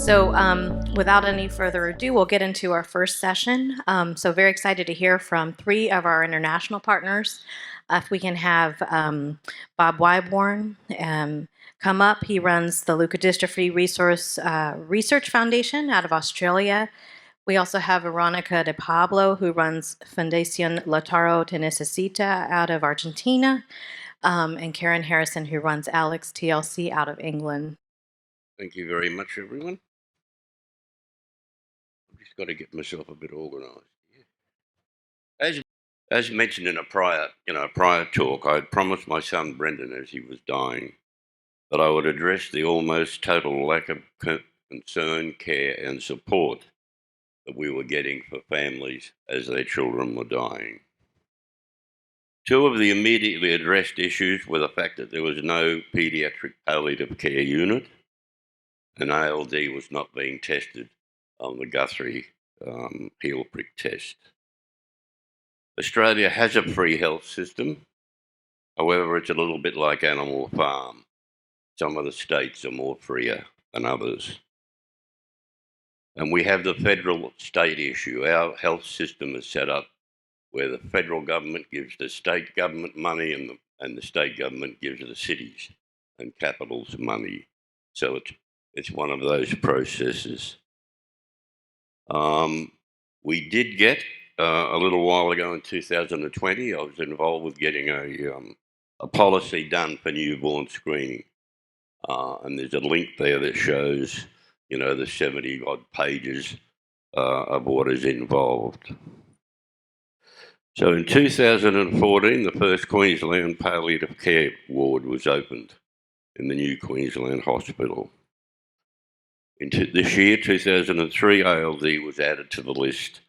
Without any further ado, we'll get into our first session. Very excited to hear from three of our international partners. If we can have Bob Wyborn come up. He runs the Leukodystrophy Research Foundation out of Australia. We also have Verónica de Pablo, who runs Fundación Lautaro Necesita out of Argentina, and Karen Harrison, who runs Alex TLC out of England. Thank you very much, everyone. I've just got to get myself a bit organised. As mentioned in a prior talk, I had promised my son Brendan, as he was dying, that I would address the almost total lack of concern, care, and support that we were getting for families as their children were dying. Two of the immediately addressed issues were the fact that there was no paediatric palliative care unit, and ALD was not being tested on the Guthrie heel prick test. Australia has a free health system. However, it's a little bit like Animal Farm. Some of the states are more freer than others. And we have the federal-state issue. Our health system is set up where the federal government gives the state government money and the state government gives the cities and capitals money. So it's one of those processes. We did get, a little while ago in 2020, I was involved with getting a policy done for newborn screening. And there's a link there that shows, the 70-odd pages of what is involved. So in 2014, the first Queensland palliative care ward was opened in the new Queensland Hospital. This year, 2003, ALD was added to the list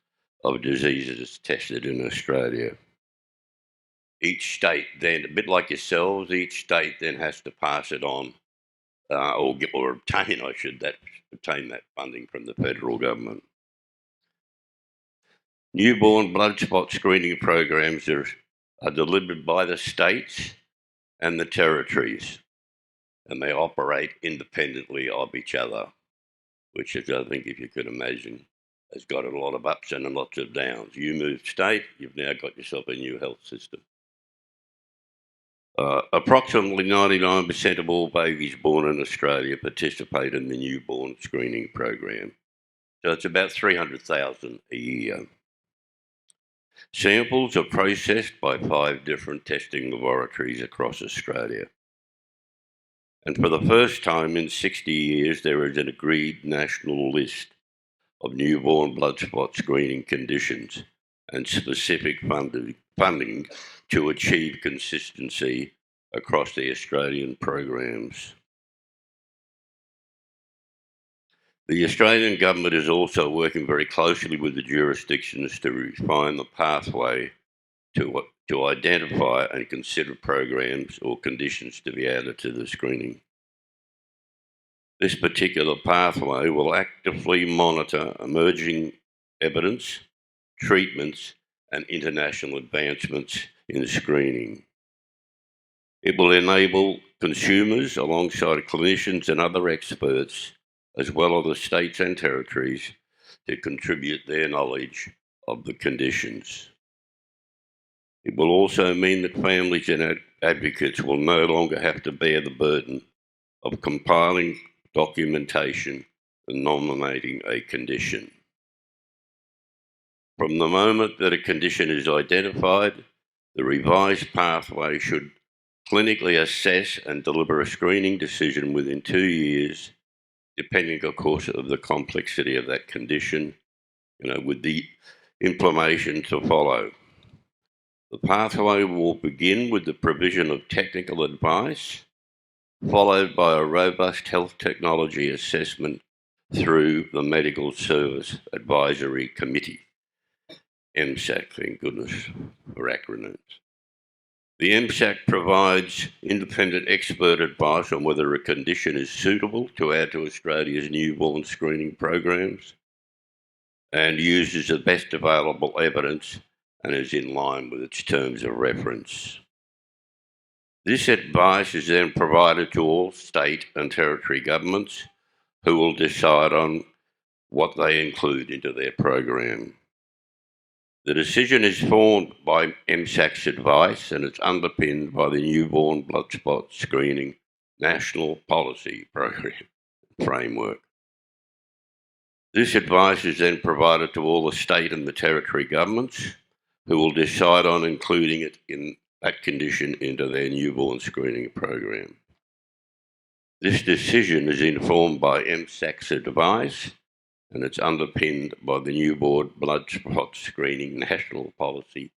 of diseases tested in Australia. Each state then, a bit like yourselves, each state then has to pass it on or obtain that funding from the federal government. Newborn blood spot screening programs are delivered by the states and the territories, and they operate independently of each other, which is, I think, if you could imagine, has got a lot of ups and lots of downs. You move state, you've now got yourself a new health system. Approximately 99% of all babies born in Australia participate in the newborn screening program. So it's about 300,000 a year. Samples are processed by 5 different testing laboratories across Australia. And for the first time in 60 years, there is an agreed national list of newborn blood spot screening conditions and specific funding to achieve consistency across the Australian programs. The Australian government is also working very closely with the jurisdictions to refine the pathway to identify and consider programs or conditions to be added to the screening. This particular pathway will actively monitor emerging evidence, treatments, and international advancements in screening. It will enable consumers, alongside clinicians and other experts, as well as the states and territories, to contribute their knowledge of the conditions. It will also mean that families and advocates will no longer have to bear the burden of compiling documentation and nominating a condition. From the moment that a condition is identified, the revised pathway should clinically assess and deliver a screening decision within 2 years, depending, of course, of the complexity of that condition, with the inflammation to follow. The pathway will begin with the provision of technical advice, followed by a robust health technology assessment through the Medical Service Advisory Committee, MSAC, thank goodness for acronyms. The MSAC provides independent expert advice on whether a condition is suitable to add to Australia's newborn screening programs and uses the best available evidence and is in line with its terms of reference. This advice is then provided to all state and territory governments, who will decide on what they include into their program. The decision is formed by MSAC's advice and it's underpinned by the Newborn Blood Spot Screening National Policy Program framework. This advice is then provided to all the state and the territory governments who will decide on including it in that condition into their newborn screening program. This decision is informed by MSAC's advice and it's underpinned by the Newborn Blood Spot Screening National Policy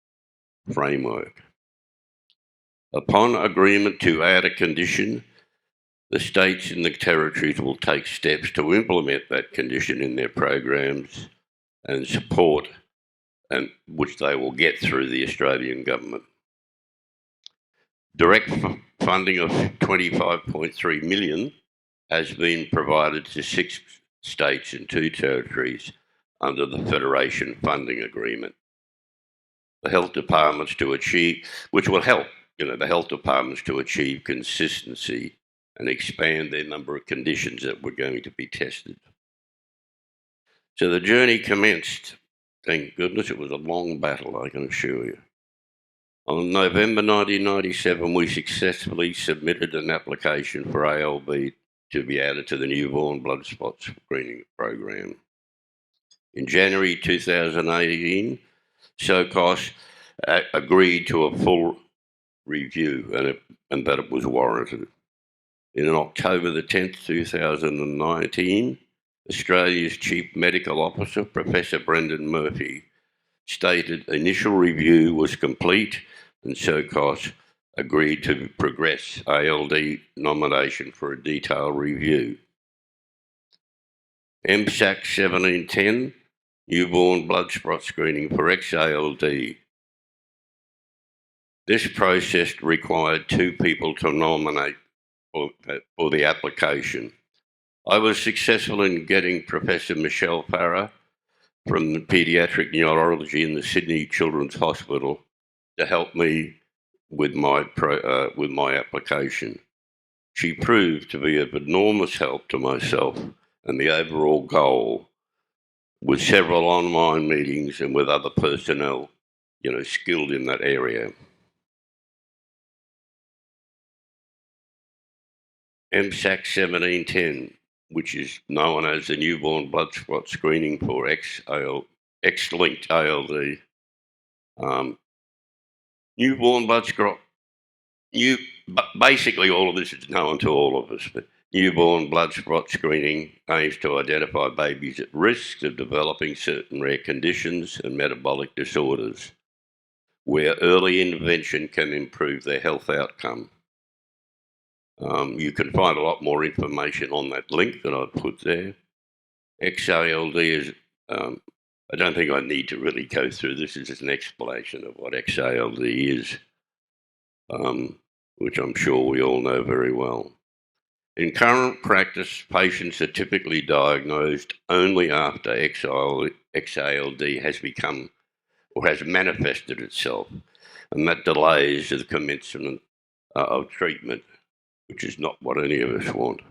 Framework. Upon agreement to add a condition, the states and the territories will take steps to implement that condition in their programs and support, and which they will get through the Australian government. Direct funding of $25.3 million has been provided to 6 states and 2 territories under the Federation Funding Agreement. The health departments to achieve, which will help, the health departments to achieve consistency and expand their number of conditions that were going to be tested. So the journey commenced. Thank goodness, it was a long battle, I can assure you. On November 1997, we successfully submitted an application for ALB to be added to the Newborn Blood Spot Screening Program. In January 2018, SOCOS agreed to a full review and that it was warranted. In October the 10th, 2019, Australia's Chief Medical Officer, Professor Brendan Murphy, stated initial review was complete and SOCOS agreed to progress ALD nomination for a detailed review. MSAC 1710, Newborn Blood Spot Screening for XALD. This process required 2 people to nominate for the application. I was successful in getting Professor Michelle Farah from the Paediatric Neurology in the Sydney Children's Hospital to help me with my application. She proved to be of enormous help to myself and the overall goal, with several online meetings and with other personnel, skilled in that area. MSAC 1710, which is known as the Newborn Blood Spot Screening for X-linked ALD. Newborn blood spot. Basically, all of this is known to all of us, but newborn blood spot screening aims to identify babies at risk of developing certain rare conditions and metabolic disorders, where early intervention can improve their health outcome. You can find a lot more information on that link that I've put there. XALD is, I don't think I need to really go through this. This is an explanation of what XALD is, which I'm sure we all know very well. In current practice, patients are typically diagnosed only after XALD has become or has manifested itself, and that delays the commencement of treatment, which is not what any of us want.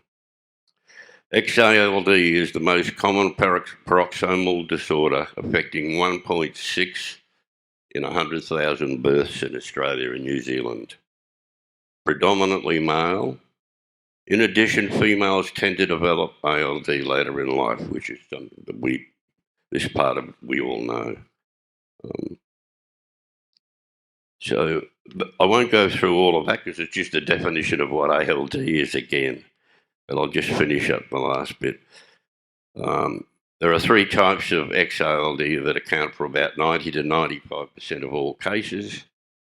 XALD is the most common paroxysmal disorder, affecting 1.6 in 100,000 births in Australia and New Zealand. Predominantly male. In addition, females tend to develop ALD later in life, which is something that we all know. So I won't go through all of that because it's just a definition of what ALD is again. But I'll just finish up the last bit. There are 3 types of XALD that account for about 90 to 95% of all cases.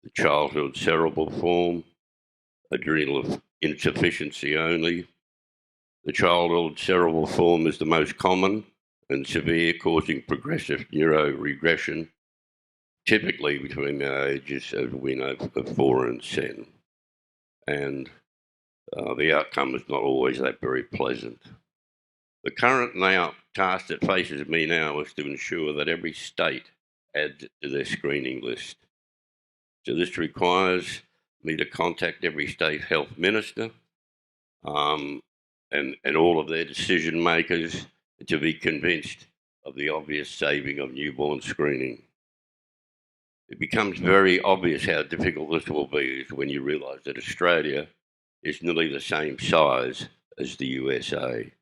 The childhood cerebral form, adrenal insufficiency only. The childhood cerebral form is the most common and severe, causing progressive neuroregression, typically between the ages, as we know, of 4 and 10. And the outcome is not always that very pleasant. The current task that faces me now is to ensure that every state adds it to their screening list. So this requires me to contact every state health minister and all of their decision makers to be convinced of the obvious saving of newborn screening. It becomes very obvious how difficult this will be when you realise that Australia is nearly the same size as the USA.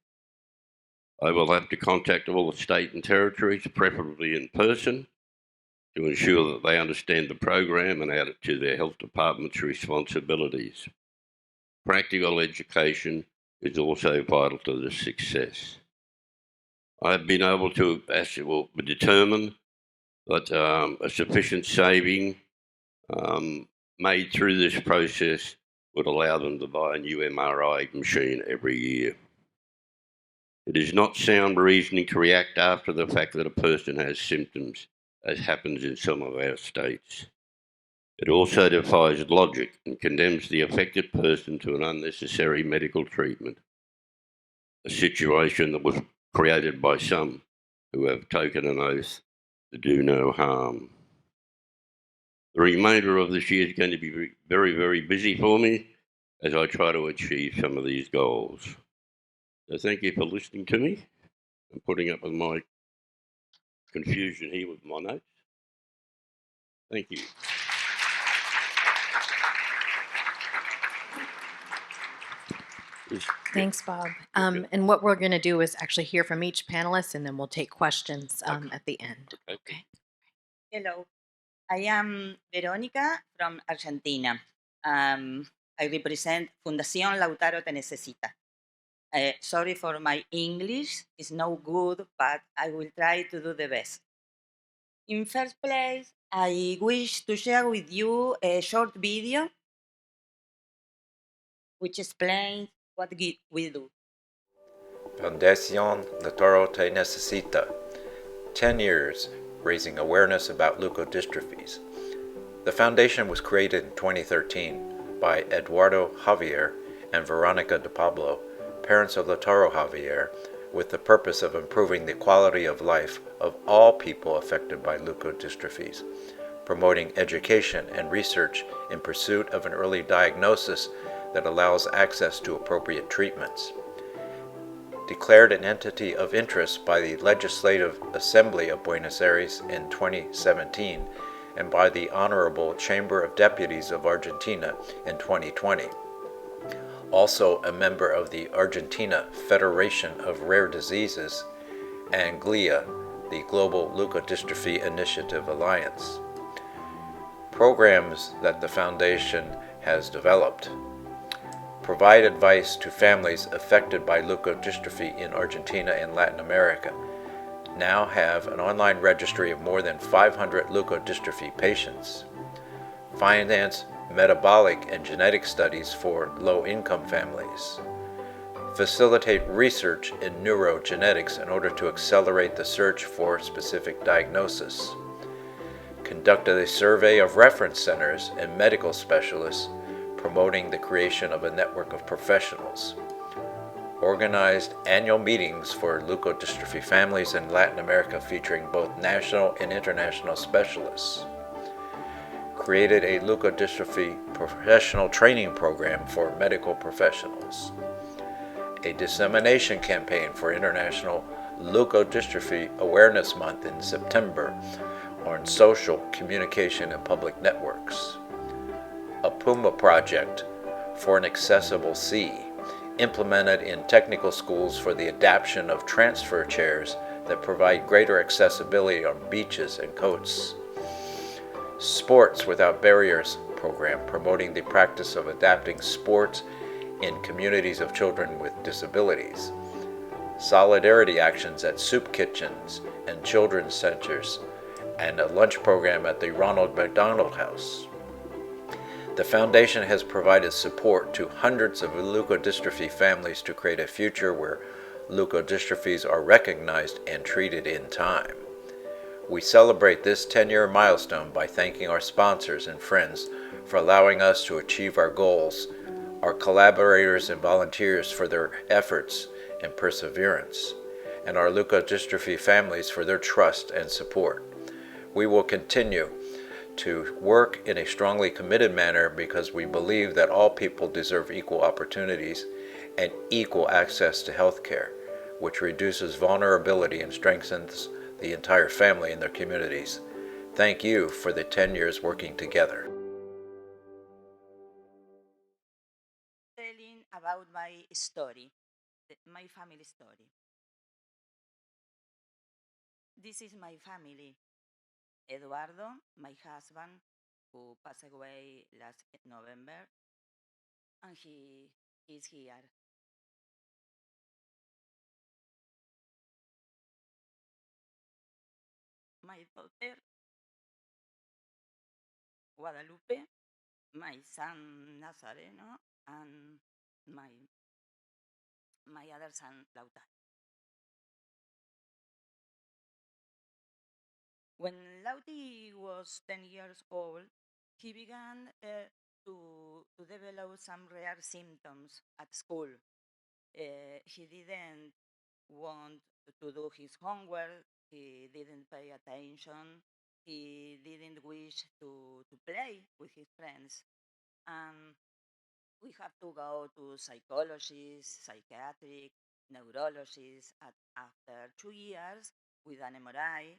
I will have to contact all the state and territories, preferably in person, to ensure that they understand the program and add it to their health department's responsibilities. Practical education is also vital to this success. I've been able to determine that a sufficient saving made through this process would allow them to buy a new MRI machine every year. It is not sound reasoning to react after the fact that a person has symptoms, as happens in some of our states. It also defies logic and condemns the affected person to an unnecessary medical treatment, a situation that was created by some who have taken an oath to do no harm. The remainder of this year is going to be very, very busy for me as I try to achieve some of these goals. So thank you for listening to me and putting up with my confusion here with my notes. Thank you. Thanks, Bob. And what we're going to do is actually hear from each panelist, and then we'll take questions at the end. Okay. Hello, I am Verónica from Argentina. I represent Fundación Lautaro Necesita. Sorry for my English, it's no good, but I will try to do the best. In first place, I wish to share with you a short video which explains what we do. Fundación Lautaro Necesita. 10 years raising awareness about leukodystrophies. The foundation was created in 2013 by Eduardo Javier and Verónica de Pablo, parents of Lautaro Javier, with the purpose of improving the quality of life of all people affected by leukodystrophies, promoting education and research in pursuit of an early diagnosis that allows access to appropriate treatments. Declared an entity of interest by the Legislative Assembly of Buenos Aires in 2017 and by the Honorable Chamber of Deputies of Argentina in 2020. Also a member of the Argentina Federation of Rare Diseases and GLIA, the Global Leukodystrophy Initiative Alliance. Programs that the Foundation has developed provide advice to families affected by leukodystrophy in Argentina and Latin America, now have an online registry of more than 500 leukodystrophy patients, finance metabolic and genetic studies for low-income families, facilitate research in neurogenetics in order to accelerate the search for specific diagnosis, conducted a survey of reference centers and medical specialists promoting the creation of a network of professionals, organized annual meetings for leukodystrophy families in Latin America featuring both national and international specialists, created a leukodystrophy professional training program for medical professionals, a dissemination campaign for International Leukodystrophy Awareness Month in September on social communication and public networks, a Puma project for an accessible sea, implemented in technical schools for the adaptation of transfer chairs that provide greater accessibility on beaches and coasts, Sports Without Barriers program promoting the practice of adapting sports in communities of children with disabilities, solidarity actions at soup kitchens and children's centers, and a lunch program at the Ronald McDonald House. The Foundation has provided support to hundreds of leukodystrophy families to create a future where leukodystrophies are recognized and treated in time. We celebrate this 10-year milestone by thanking our sponsors and friends for allowing us to achieve our goals, our collaborators and volunteers for their efforts and perseverance, and our leukodystrophy families for their trust and support. We will continue to work in a strongly committed manner because we believe that all people deserve equal opportunities and equal access to health care, which reduces vulnerability and strengthens the entire family and their communities. Thank you for the 10 years working together. Telling about my story, my family story. This is my family. Eduardo, my husband, who passed away last November, and he is here. My daughter, Guadalupe, my son, Nazareno, and my other son, Lautaro. When Lauti was 10 years old, he began to develop some rare symptoms at school. He didn't want to do his homework, he didn't pay attention, he didn't wish to play with his friends. We have to go to psychologists, psychiatric, neurologists. After 2 years with an MRI,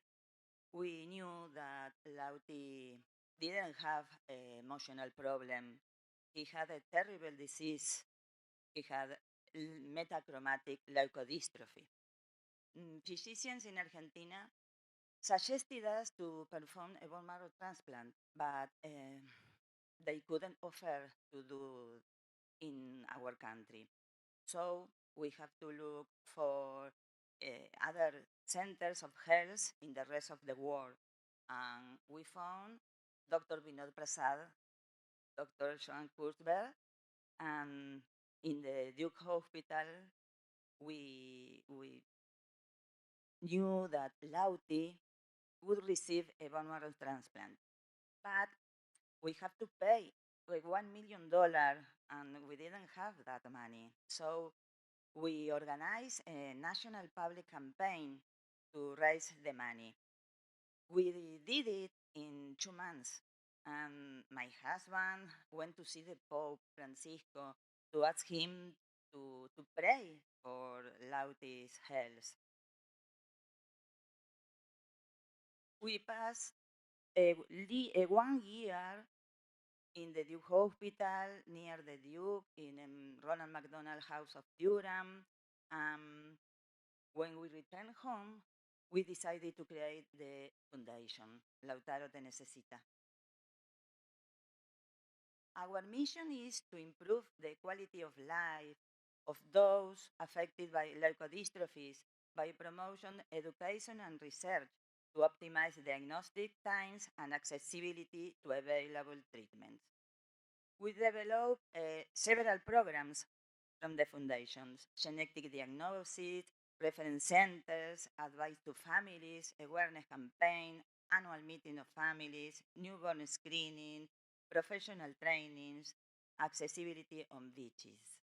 we knew that Lauti didn't have an emotional problem. He had a terrible disease. He had metachromatic leukodystrophy. Physicians in Argentina suggested us to perform a bone marrow transplant, but they couldn't offer to do in our country. So we have to look for other centers of health in the rest of the world. And we found Dr. Vinod Prasad, Dr. Joan Kurzberg, and in the Duke Hospital, we knew that Lauti would receive a bone marrow transplant. But we have to pay like $1 million, and we didn't have that money. So we organized a national public campaign to raise the money. We did it in 2 months, and my husband went to see the Pope Francisco to ask him to pray for Lauti's health. We passed a 1 year in the Duke Hospital, near the Duke, in Ronald McDonald House of Durham. When we returned home, we decided to create the Fundación, Lautaro te Necesita. Our mission is to improve the quality of life of those affected by leukodystrophies by promotion, education, and research to optimize diagnostic times and accessibility to available treatments. We developed several programs from the foundations: genetic diagnosis, reference centers, advice to families, awareness campaign, annual meeting of families, newborn screening, professional trainings, accessibility on beaches.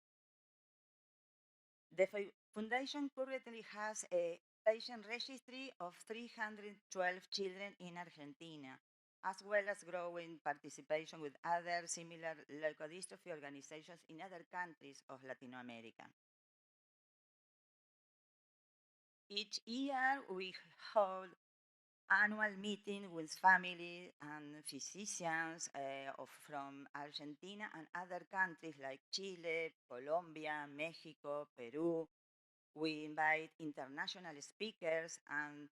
The foundation currently has a patient registry of 312 children in Argentina, as well as growing participation with other similar leukodystrophy organizations in other countries of Latin America. Each year, we hold annual meeting with family and physicians from Argentina and other countries like Chile, Colombia, Mexico, Peru. We invite international speakers, and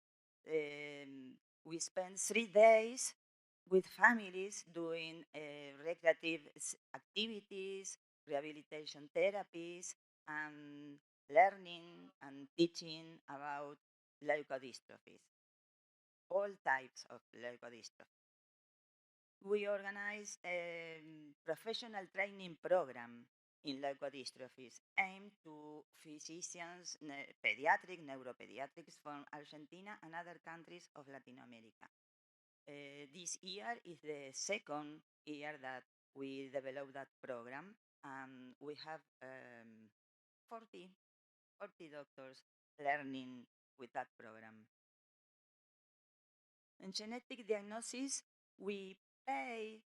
we spend 3 days with families doing recreative activities, rehabilitation therapies, and learning and teaching about leukodystrophies, all types of leukodystrophy. We organize a professional training program in leukodystrophies aimed to physicians, pediatric, neuropediatrics from Argentina and other countries of Latin America. This year is the second year that we developed that program, and we have 40 doctors learning with that program. In genetic diagnosis, we pay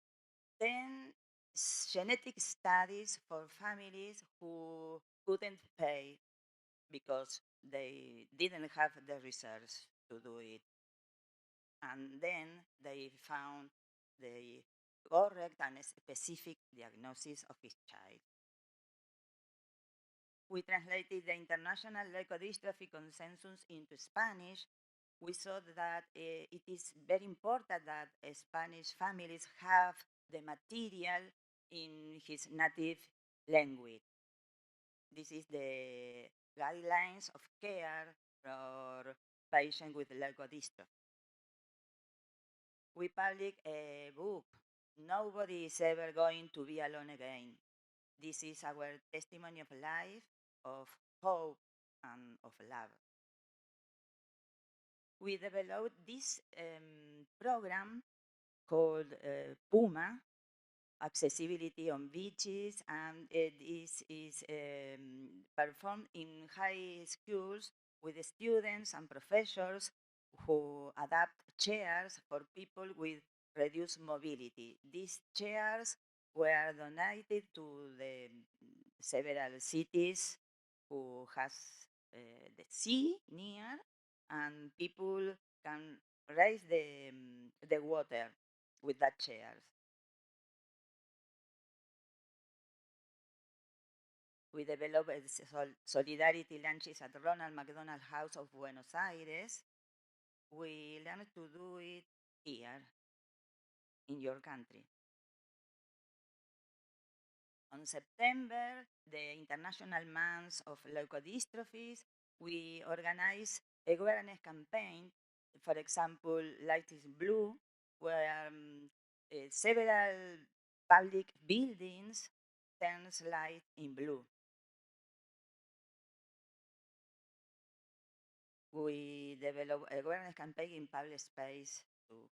genetic studies for families who couldn't pay because they didn't have the research to do it. And then they found the correct and specific diagnosis of his child. We translated the International Leukodystrophy Consensus into Spanish. We saw that it is very important that Spanish families have the material in his native language. This is the guidelines of care for patients with leukodystrophy. We published a book, Nobody is Ever Going to Be Alone Again. This is our testimony of life, of hope, and of love. We developed this program called PUMA, Accessibility on Beaches, and this is performed in high schools with students and professors who adapt chairs for people with reduced mobility. These chairs were donated to the several cities who has the sea near, and people can raise the water with that chairs. We developed solidarity lunches at Ronald McDonald House of Buenos Aires. We learned to do it here in your country. On September, the International Month of Leukodystrophies, we organized a awareness campaign, for example, Light is Blue, where several public buildings turns light in blue. We develop awareness campaign in public space too.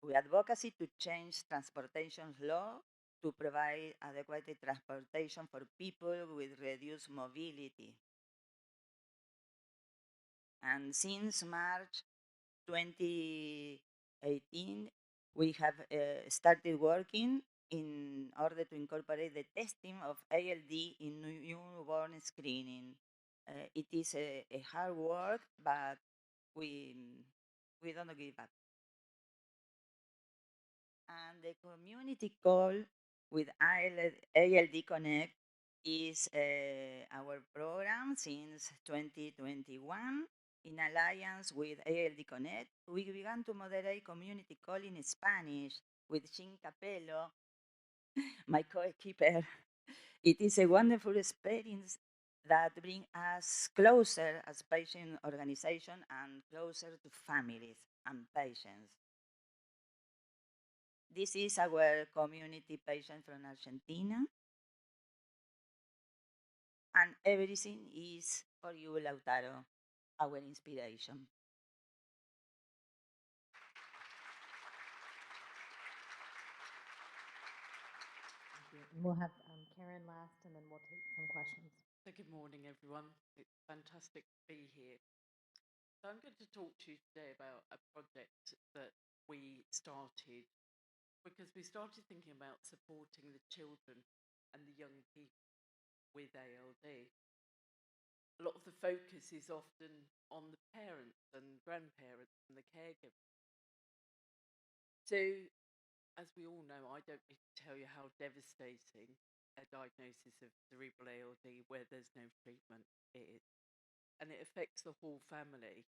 We advocacy to change transportation law to provide adequate transportation for people with reduced mobility. And since March 2018, we have started working in order to incorporate the testing of ALD in newborn screening. It is a hard work, but we don't give up. And the community call with ALD Connect is our program since 2021. In alliance with ALD Connect, we began to moderate community call in Spanish with Jean Capello, my co-keeper. It is a wonderful experience that brings us closer as patient organization and closer to families and patients. This is our community patient from Argentina. And everything is for you, Lautaro, our inspiration. We'll have Karen last, and then we'll take some questions. So good morning, everyone. It's fantastic to be here. So I'm going to talk to you today about a project that we started because we started thinking about supporting the children and the young people with ALD. A lot of the focus is often on the parents and grandparents and the caregivers. So, as we all know, I don't need to tell you how devastating a diagnosis of cerebral ALD where there's no treatment is. And it affects the whole family.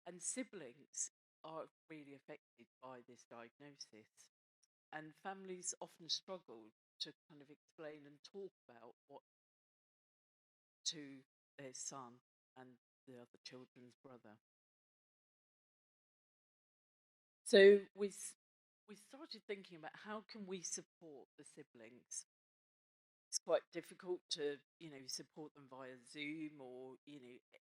And siblings are really affected by this diagnosis. And families often struggle to kind of explain and talk about what to their son and the other children's brother. So we started thinking about how can we support the siblings. It's quite difficult to, support them via Zoom or,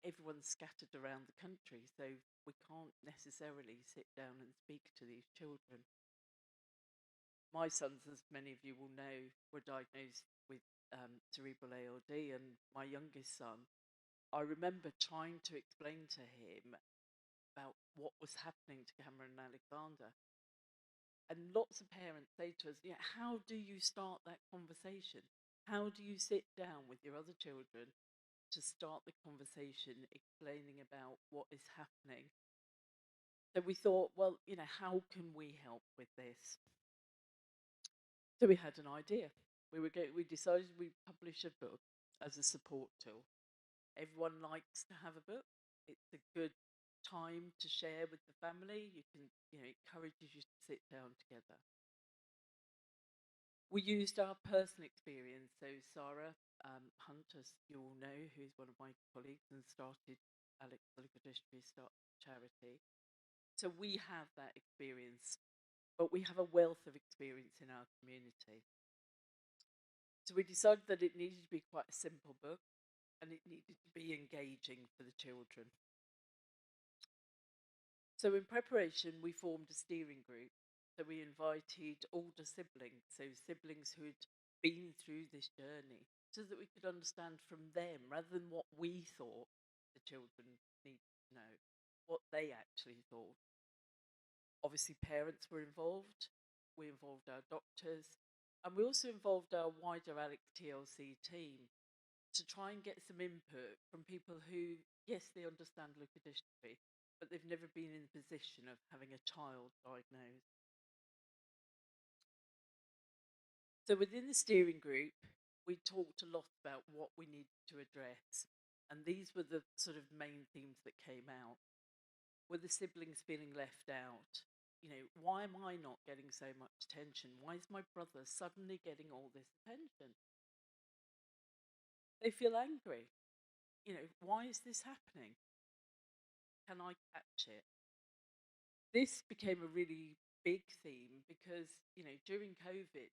everyone's scattered around the country, so we can't necessarily sit down and speak to these children. My sons, as many of you will know, were diagnosed with cerebral ALD, and my youngest son, I remember trying to explain to him about what was happening to Cameron and Alexander. And lots of parents say to us, yeah, how do you start that conversation? How do you sit down with your other children to start the conversation explaining about what is happening? So we thought, well, how can we help with this? So we had an idea. We decided we'd publish a book as a support tool. Everyone likes to have a book. It's a good time to share with the family. You can, it encourages you to sit down together. We used our personal experience. So Sarah Hunt, as you all know, who's one of my colleagues and started Alex Leukodystrophy charity. So we have that experience, but we have a wealth of experience in our community. So we decided that it needed to be quite a simple book and it needed to be engaging for the children. So in preparation, we formed a steering group. So we invited older siblings, so siblings who'd been through this journey, so that we could understand from them, rather than what we thought the children needed to know, what they actually thought. Obviously, parents were involved. We involved our doctors, and we also involved our wider Alex TLC team to try and get some input from people who, yes, they understand leukodystrophy, but they've never been in the position of having a child diagnosed. So within the steering group, we talked a lot about what we needed to address, and these were the sort of main themes that came out. Were the siblings feeling left out? Why am I not getting so much attention? Why is my brother suddenly getting all this attention? They feel angry. Why is this happening? Can I catch it? This became a really big theme because, during COVID,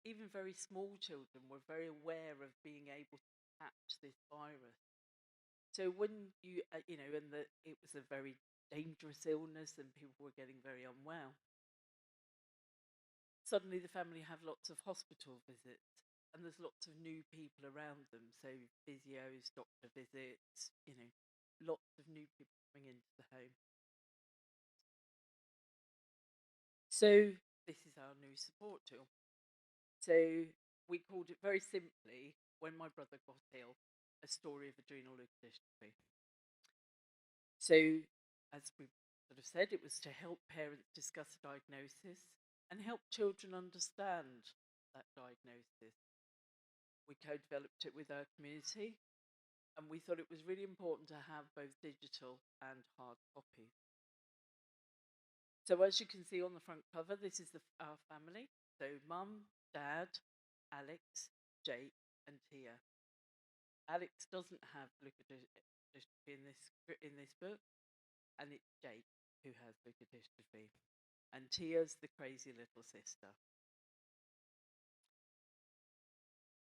even very small children were very aware of being able to catch this virus. So when and that it was a very dangerous illness and people were getting very unwell, suddenly the family have lots of hospital visits and there's lots of new people around them. So physios, doctor visits, lots of new people coming into the home. So this is our new support tool. So we called it very simply, When My Brother Got Ill, a story of adrenal leukodystrophy. So as we sort of said, it was to help parents discuss a diagnosis and help children understand that diagnosis. We co-developed it with our community, and we thought it was really important to have both digital and hard copies. So as you can see on the front cover, this is our family. So Mum, Dad, Alex, Jake, and Tia. Alex doesn't have leukodystrophy in this book, and it's Jake who has leukodystrophy, and Tia's the crazy little sister.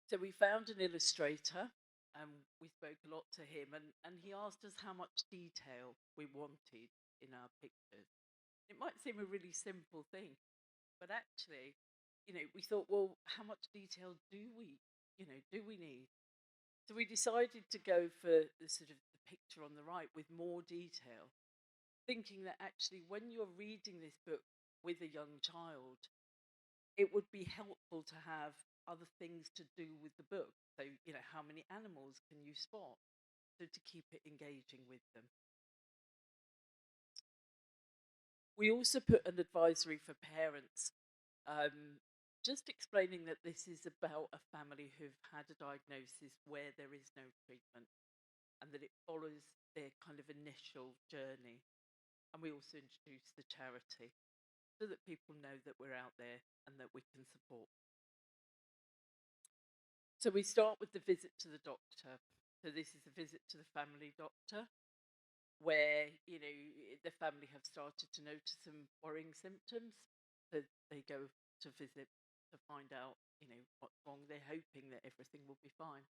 So we found an illustrator, and we spoke a lot to him, and he asked us how much detail we wanted in our pictures. It might seem a really simple thing, but actually, we thought, well, how much detail do we need? So we decided to go for the sort of the picture on the right with more detail, thinking that actually when you're reading this book with a young child, it would be helpful to have other things to do with the book. So, how many animals can you spot? So to keep it engaging with them. We also put an advisory for parents, just explaining that this is about a family who've had a diagnosis where there is no treatment and that it follows their kind of initial journey. And we also introduce the charity so that people know that we're out there and that we can support. So we start with the visit to the doctor. So this is a visit to the family doctor, where the family have started to notice some worrying symptoms. So they go to visit to find out what's wrong. They're hoping that everything will be fine.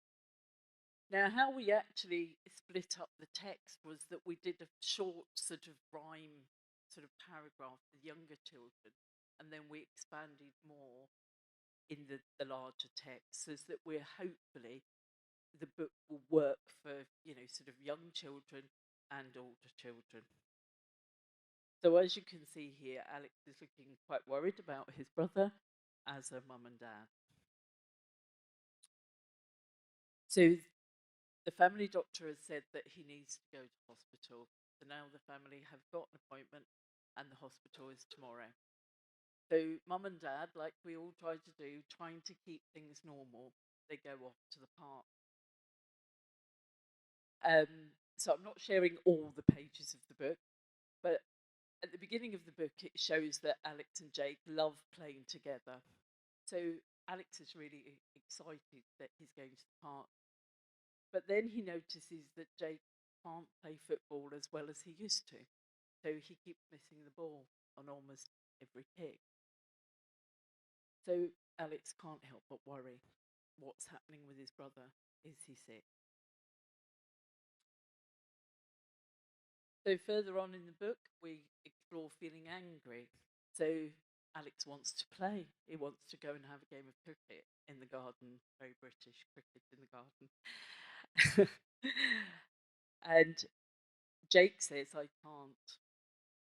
Now, how we actually split up the text was that we did a short sort of rhyme sort of paragraph for younger children, and then we expanded more in the larger text, so that we're hopefully the book will work for sort of young children and older children. So as you can see here, Alex is looking quite worried about his brother, as are mum and dad. So the family doctor has said that he needs to go to hospital. So now the family have got an appointment and the hospital is tomorrow. So mum and dad, like we all try to do, trying to keep things normal, they go off to the park. So I'm not sharing all the pages of the book, but at the beginning of the book, it shows that Alex and Jake love playing together. So Alex is really excited that he's going to the park. But then he notices that Jake can't play football as well as he used to. So he keeps missing the ball on almost every kick. So Alex can't help but worry. What's happening with his brother? Is he sick? So further on in the book, we explore feeling angry. So Alex wants to play. He wants to go and have a game of cricket in the garden. Very British, cricket in the garden. And Jake says, I can't,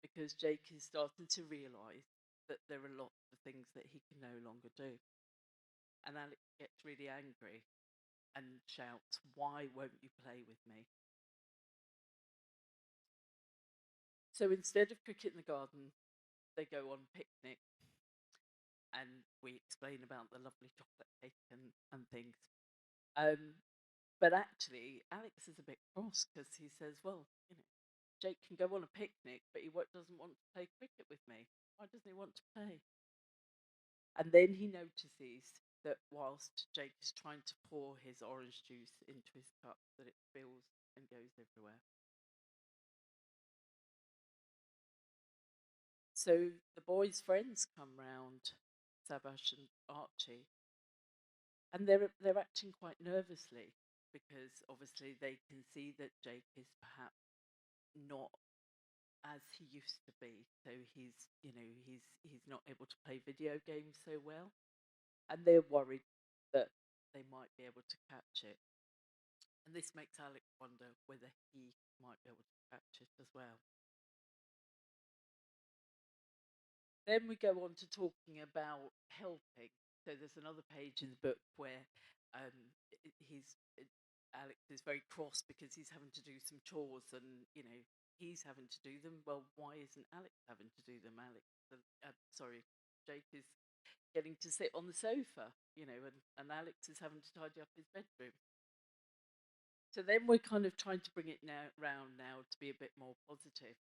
because Jake is starting to realise that there are lots of things that he can no longer do. And Alex gets really angry and shouts, why won't you play with me? So instead of cricket in the garden, they go on a picnic and we explain about the lovely chocolate cake and things. But actually, Alex is a bit cross because he says, well, Jake can go on a picnic, but he doesn't want to play cricket with me. Why doesn't he want to play? And then he notices that whilst Jake is trying to pour his orange juice into his cup, that it spills and goes everywhere. So the boys' friends come round, Sabash and Archie, and they're acting quite nervously because obviously they can see that Jake is perhaps not as he used to be. So he's not able to play video games so well, and they're worried that they might be able to catch it. And this makes Alex wonder whether he might be able to catch it as well. Then we go on to talking about helping. So there's another page in the book where Alex is very cross because he's having to do some chores and, he's having to do them. Well, why isn't Alex having to do them? Jake is getting to sit on the sofa, and Alex is having to tidy up his bedroom. So then we're kind of trying to bring it round now to be a bit more positive.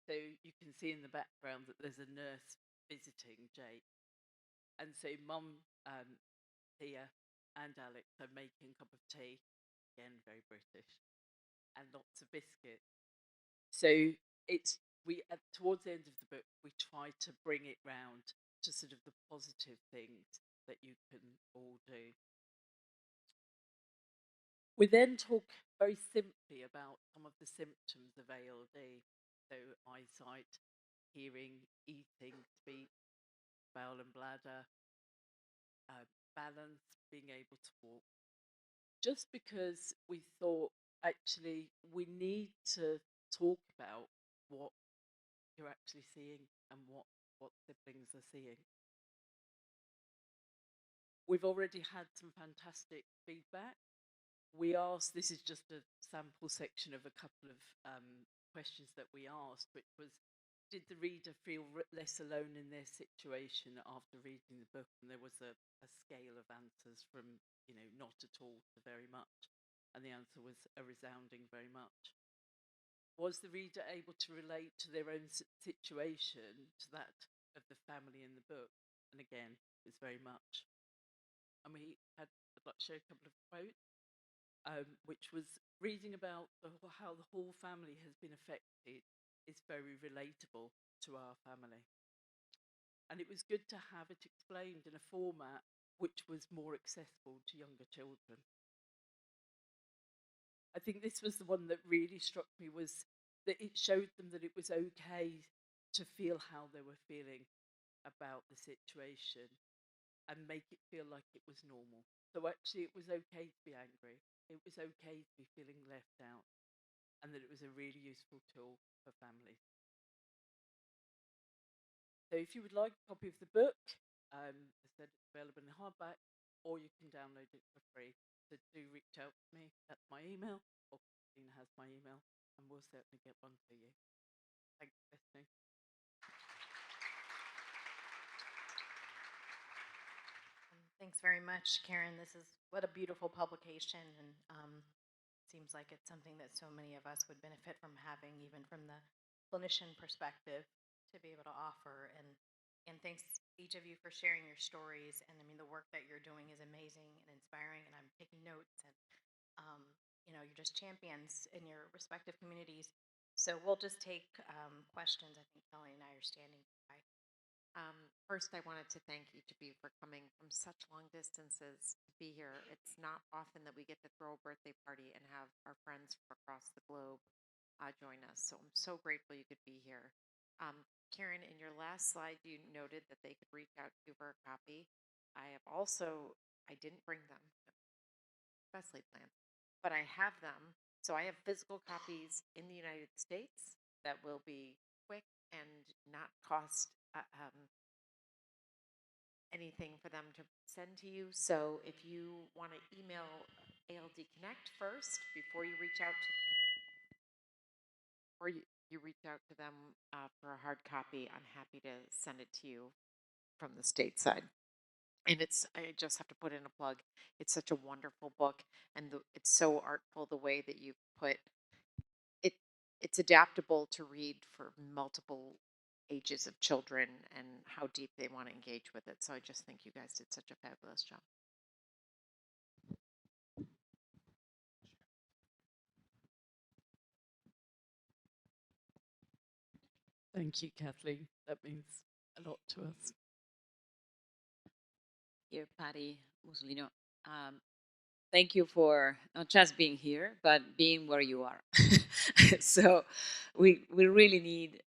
So you can see in the background that there's a nurse visiting Jake. And so Mum, Thea and Alex are making a cup of tea, again, very British, and lots of biscuits. So towards the end of the book, we try to bring it round to sort of the positive things that you can all do. We then talk very simply about some of the symptoms of ALD. So eyesight, hearing, eating, speech, bowel and bladder, balance, being able to walk. Just because we thought actually we need to talk about what you're actually seeing and what siblings are seeing. We've already had some fantastic feedback. This is just a sample section of a couple of questions that we asked, which was, did the reader feel less alone in their situation after reading the book? And there was a scale of answers from, not at all to very much. And the answer was a resounding very much. Was the reader able to relate to their own situation to that of the family in the book? And again, it's very much. And I'd like to show a couple of quotes. Which was reading about how the whole family has been affected is very relatable to our family. And it was good to have it explained in a format which was more accessible to younger children. I think this was the one that really struck me, was that it showed them that it was okay to feel how they were feeling about the situation and make it feel like it was normal. So actually it was okay to be angry. It was okay to be feeling left out, and that it was a really useful tool for families. So if you would like a copy of the book, as I said, it's available in hardback, or you can download it for free. So do reach out to me. That's my email, or Christine has my email, and we'll certainly get one for you. Thanks for listening. Thanks very much, Karen. This is what a beautiful publication, and seems like it's something that so many of us would benefit from having, even from the clinician perspective, to be able to offer. And thanks each of you for sharing your stories. And I mean, the work that you're doing is amazing and inspiring. And I'm taking notes. And you're just champions in your respective communities. So we'll just take questions. I think Kelly and I are standing by. First, I wanted to thank each of you for coming from such long distances to be here. It's not often that we get to throw a birthday party and have our friends from across the globe join us. So I'm so grateful you could be here. Karen, in your last slide, you noted that they could reach out to you for a copy. I didn't bring them, especially planned, but I have them. So I have physical copies in the United States that will be quick and not cost anything for them to send to you. So if you want to email ALD Connect first before you reach out to, or you reach out to them for a hard copy, I'm happy to send it to you from the stateside. And I just have to put in a plug. It's such a wonderful book, and it's so artful the way that you put it. It's adaptable to read for multiple ages of children and how deep they want to engage with it. So I just think you guys did such a fabulous job. Thank you, Kathleen. That means a lot to us. Here, Patty Musolino. Thank you for not just being here, but being where you are. So we really need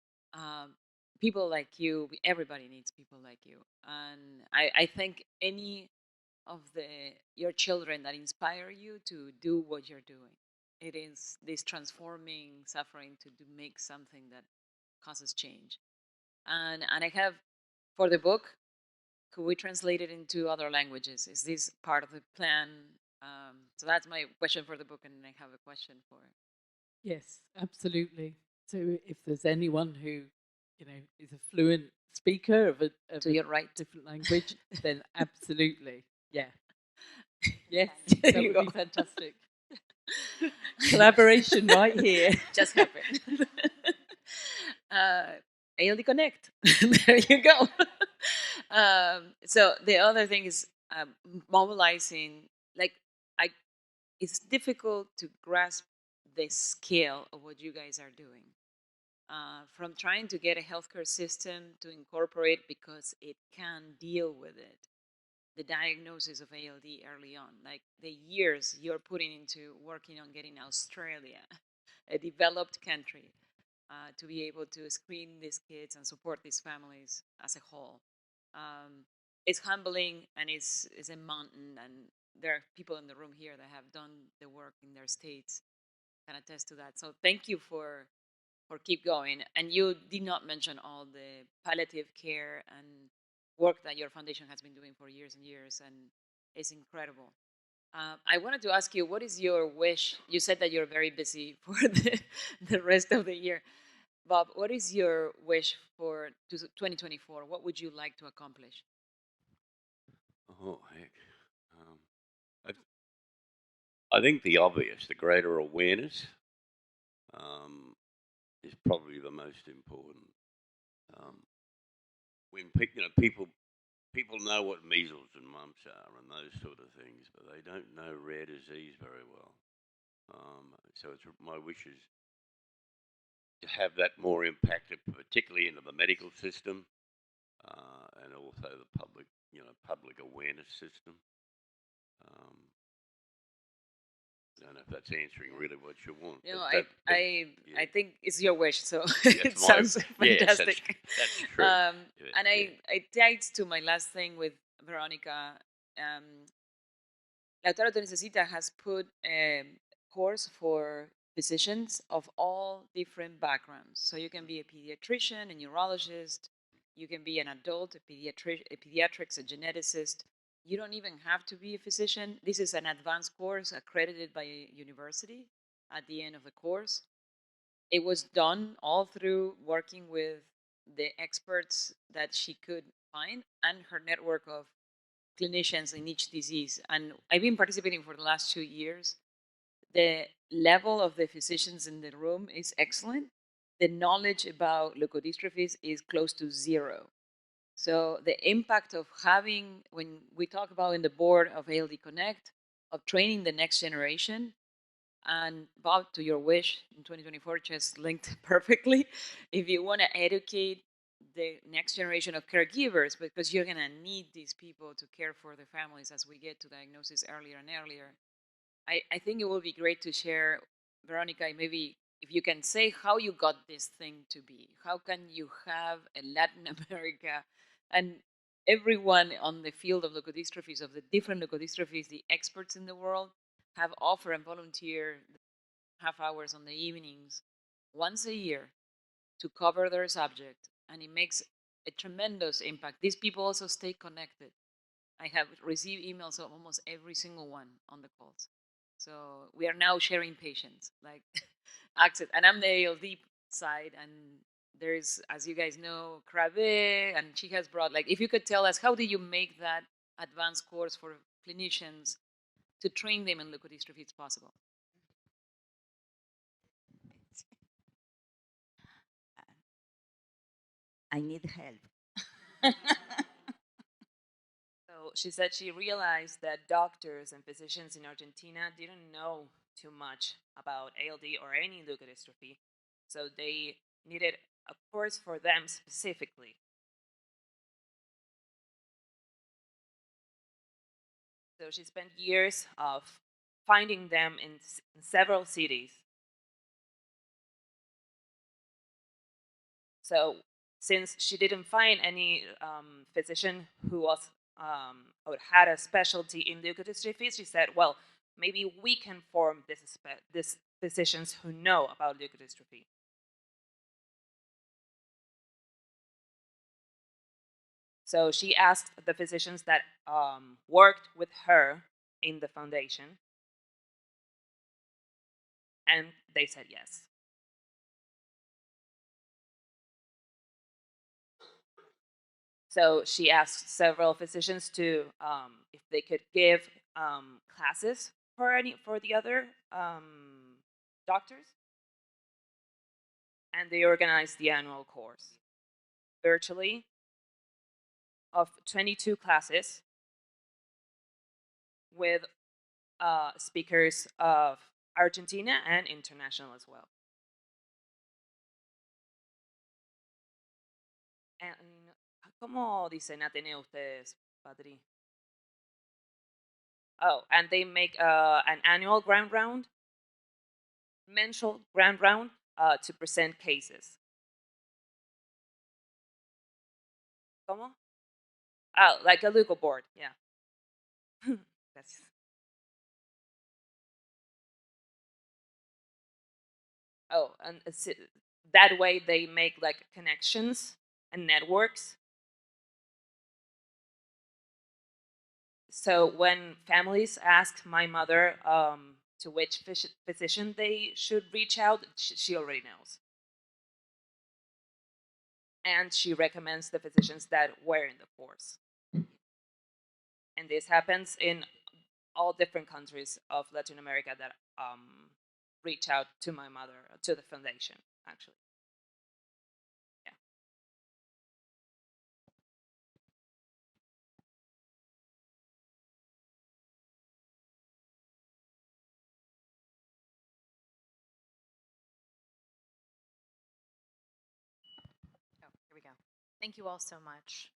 people like you. Everybody needs people like you. And I think any of your children that inspire you to do what you're doing. It is this transforming suffering to make something that causes change. And I have, for the book, could we translate it into other languages? Is this part of the plan? So that's my question for the book, and I have a question for it. Yes, absolutely. So if there's anyone who, is a fluent speaker of a your right. different language, then absolutely, yeah. Yes, There that you would go. be fantastic. Collaboration right here. Just happened. ALD Connect. There you go. So the other thing is mobilizing. It's difficult to grasp the scale of what you guys are doing. From trying to get a healthcare system to incorporate, because it can deal with it, the diagnosis of ALD early on, like the years you're putting into working on getting Australia, a developed country, to be able to screen these kids and support these families as a whole. It's humbling, and it's a mountain, and there are people in the room here that have done the work in their states, can attest to that. So thank you for keep going. And you did not mention all the palliative care and work that your foundation has been doing for years and years, and it's incredible. I wanted to ask you, what is your wish? You said that you're very busy for the rest of the year. Bob, what is your wish for 2024? What would you like to accomplish? Oh, heck. I think the obvious, the greater awareness, is probably the most important. When people know what measles and mumps are and those sort of things, but they don't know rare disease very well. So it's my wish is to have that more impacted, particularly into the medical system, and also the public awareness system. I don't know if that's answering really what you want. I think it's your wish, so Yes, it sounds fantastic. Yes, that's true. And it ties to my last thing with Verónica. Lautaro Necesita has put a course for physicians of all different backgrounds. So you can be a pediatrician, a neurologist, You can be an adult, a pediatrics, a geneticist. You don't even have to be a physician. This is an advanced course accredited by a university at the end of the course. It was done all through working with the experts that she could find and her network of clinicians in each disease. And I've been participating for the last 2 years. The level of the physicians in the room is excellent. The knowledge about leukodystrophies is close to zero. So the impact of having, when we talk about in the board of ALD Connect, of training the next generation, and Bob, to your wish, in 2024 just linked perfectly. If you want to educate the next generation of caregivers, because you're going to need these people to care for their families as we get to diagnosis earlier and earlier, I think it will be great to share, Veronica, maybe if you can say how you got this thing to be. How can you have a Latin America and everyone on the field of leukodystrophies, of the different leukodystrophies, the experts in the world, have offer and volunteer half hours on the evenings once a year to cover their subject, and it makes a tremendous impact. These people also stay connected. I have received emails of almost every single one on the calls. So we are now sharing patients, like access. And I'm the ALD side, and there's, as you guys know, Crave, and she has brought, like, if you could tell us, how did you make that advanced course for clinicians to train them in leukodystrophy it's possible? I need help. So she said she realized that doctors and physicians in Argentina didn't know too much about ALD or any leukodystrophy, so they needed a course for them specifically. So she spent years of finding them in several cities. So since she didn't find any physician who was or had a specialty in leukodystrophy, she said, well, maybe we can form this physicians who know about leukodystrophy. So she asked the physicians that worked with her in the foundation, and they said yes. So she asked several physicians to if they could give classes for the other doctors, and they organized the annual course virtually of 22 classes with speakers of Argentina and international as well. And, ¿cómo dicen Ateneo ustedes, Patri? Oh, and they make an annual grand round, mensual grand round, to present cases. ¿Cómo? Oh, like a legal board, yeah. That's... Oh, and that way they make like connections and networks. So when families ask my mother to which physician they should reach out, she already knows. And she recommends the physicians that were in the course. And this happens in all different countries of Latin America that reach out to my mother, to the foundation, actually. Yeah. Oh, here we go. Thank you all so much.